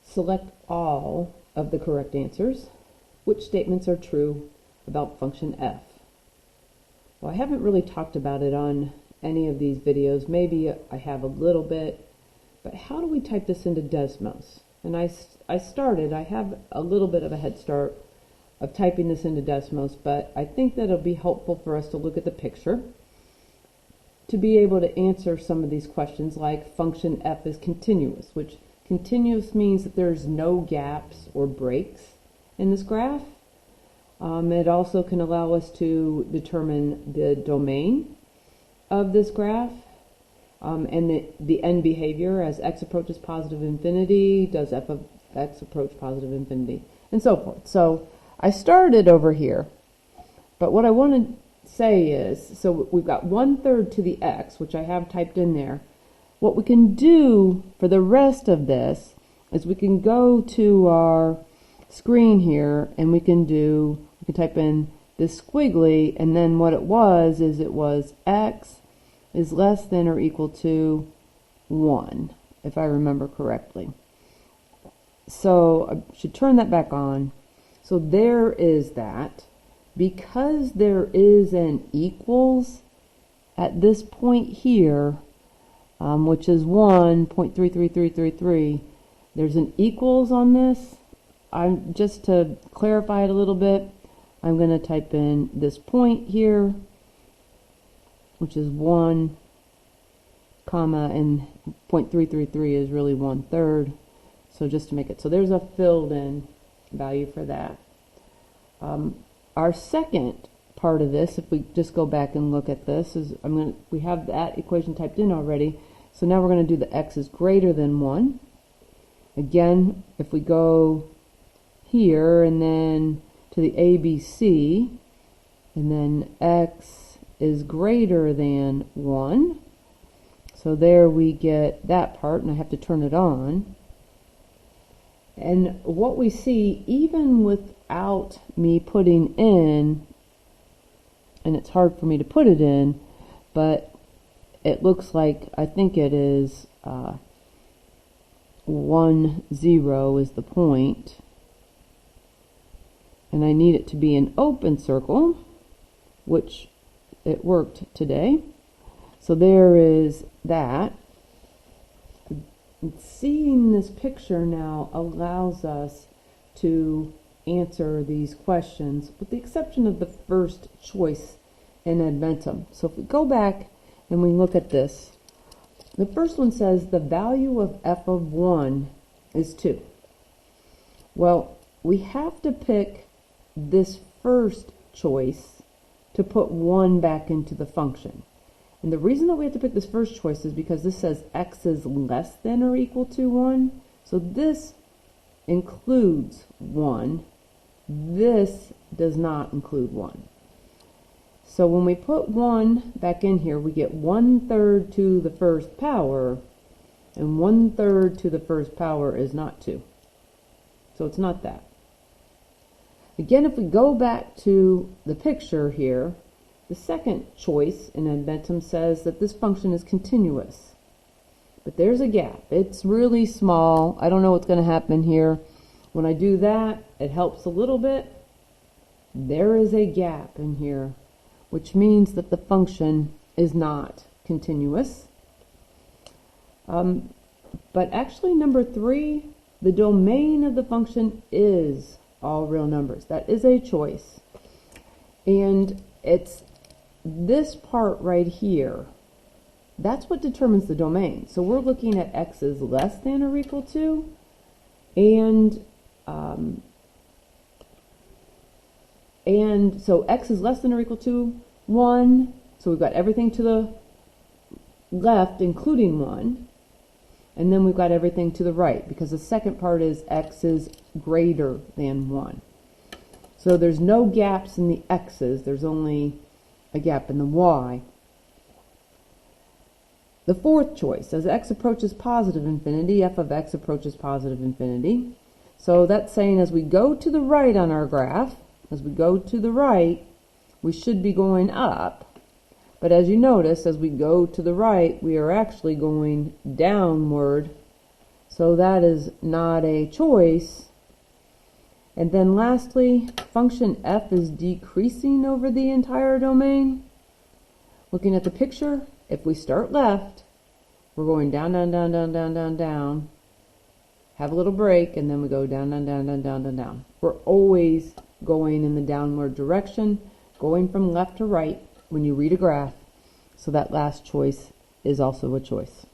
Select all of the correct answers. Which statements are true about function f? Well, I haven't really talked about it on any of these videos. Maybe I have a little bit, but how do we type this into Desmos? And I have a little bit of a head start of typing this into Desmos, but I think that it'll be helpful for us to look at the picture to be able to answer some of these questions, like function f is continuous, which continuous means that there's no gaps or breaks in this graph. It also can allow us to determine the domain of this graph and the end behavior as x approaches positive infinity, does f of x approach positive infinity, and so forth. So I started over here, but what I want to say is, so we've got 1/3 to the x, which I have typed in there. What we can do for the rest of this is we can go to our screen here and we can type in this squiggly, and then what it was x is less than or equal to 1, if I remember correctly. So I should turn that back on. So there is that. Because there is an equals at this point here, which is 1.33333, there's an equals on this. Just to clarify it a little bit, I'm going to type in this point here, which is 1, comma, and 0.333 is really 1/3. So just to make it, so there's a filled in value for that. Our second part of this, if we just go back and look at this, is we have that equation typed in already. So now we're going to do the x is greater than 1. Again, if we go here and then to the ABC, and then x is greater than 1. So there we get that part, and I have to turn it on. And what we see, even without me putting in, and it's hard for me to put it in, but it looks like, I think it is 1, 0 is the point. And I need it to be an open circle, which it worked today. So there is that. Seeing this picture now allows us to answer these questions, with the exception of the first choice in Adventum. So if we go back and we look at this, the first one says the value of f of 1 is 2. Well, we have to pick this first choice to put 1 back into the function. And the reason that we have to pick this first choice is because this says x is less than or equal to 1. So this includes 1. This does not include 1. So when we put 1 back in here, we get 1/3 to the first power, and 1/3 to the first power is not 2. So it's not that. Again, if we go back to the picture here, the second choice in Adventum says that this function is continuous. But there's a gap. It's really small. I don't know what's going to happen here. When I do that, it helps a little bit. There is a gap in here, which means that the function is not continuous. But actually, number 3, the domain of the function is all real numbers. That is a choice. And it's this part right here. That's what determines the domain. So we're looking at x is less than or equal to, and so x is less than or equal to 1. So we've got everything to the left, including 1. And then we've got everything to the right, because the second part is x is greater than 1. So there's no gaps in the x's. There's only a gap in the y. The fourth choice, as x approaches positive infinity, f of x approaches positive infinity. So that's saying as we go to the right on our graph, as we go to the right, we should be going up. But as you notice, as we go to the right, we are actually going downward. So that is not a choice. And then lastly, function f is decreasing over the entire domain. Looking at the picture, if we start left, we're going down, down, down, down, down, down, down. Have a little break, and then we go down, down, down, down, down, down, down. We're always going in the downward direction, going from left to right when you read a graph. So that last choice is also a choice.